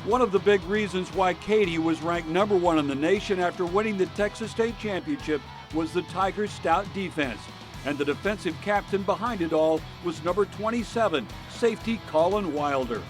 One of the big reasons why Katy was ranked #1 in the nation after winning the Texas State Championship was the Tigers' stout defense. And the defensive captain behind it all was number 27, safety Collin Wilder.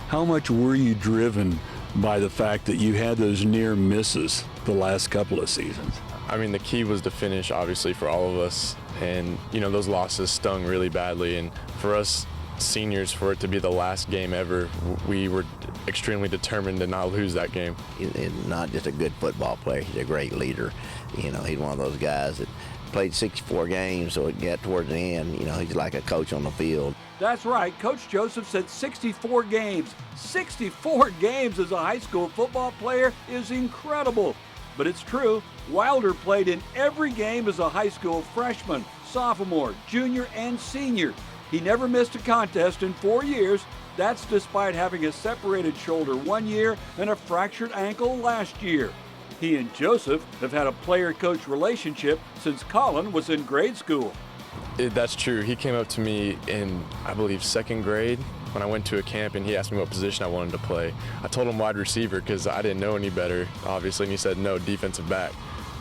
How much were you driven by the fact that you had those near misses the last couple of seasons? I mean, the key was to finish, obviously, for all of us. And, those losses stung really badly. And for us seniors, for it to be the last game ever, we were extremely determined to not lose that game. He's not just a good football player, he's a great leader. He's one of those guys that played 64 games, so it got towards the end, he's like a coach on the field. That's right, Coach Joseph said 64 games. 64 games as a high school football player is incredible. But it's true, Wilder played in every game as a high school freshman, sophomore, junior, and senior. He never missed a contest in 4 years. That's despite having a separated shoulder 1 year and a fractured ankle last year. He and Joseph have had a player-coach relationship since Collin was in grade school. That's true. He came up to me in, I believe, 2nd grade when I went to a camp, and he asked me what position I wanted to play. I told him wide receiver because I didn't know any better, obviously, and he said, no, defensive back.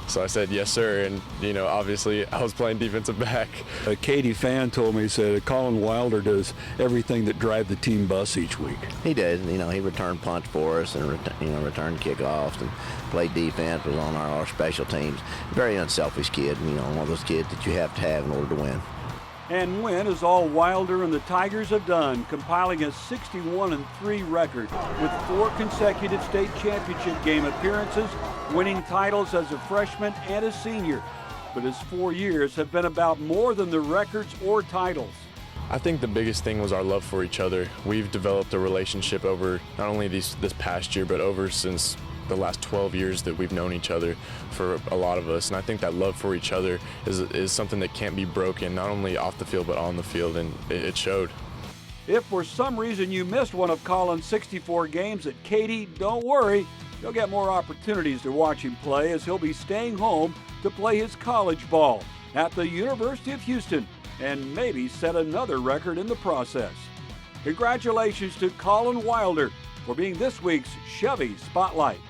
So I said, yes, sir, and, obviously I was playing defensive back. A Katy fan told me, he said, Collin Wilder does everything that drive the team bus each week. He does. He returned punts for us and, returned kickoffs and played defense, was on our special teams. Very unselfish kid, one of those kids that you have to have in order to win. And win is all Wilder and the Tigers have done, compiling a 61-3 record with 4 consecutive state championship game appearances, winning titles as a freshman and a senior. But his 4 years have been about more than the records or titles. I think the biggest thing was our love for each other. We've developed a relationship over not only this past year, but over since the last 12 years that we've known each other for a lot of us. And I think that love for each other is something that can't be broken, not only off the field, but on the field, and it showed. If for some reason you missed one of Collin's 64 games at Katy, don't worry. You'll get more opportunities to watch him play as he'll be staying home to play his college ball at the University of Houston and maybe set another record in the process. Congratulations to Collin Wilder for being this week's Chevy Spotlight.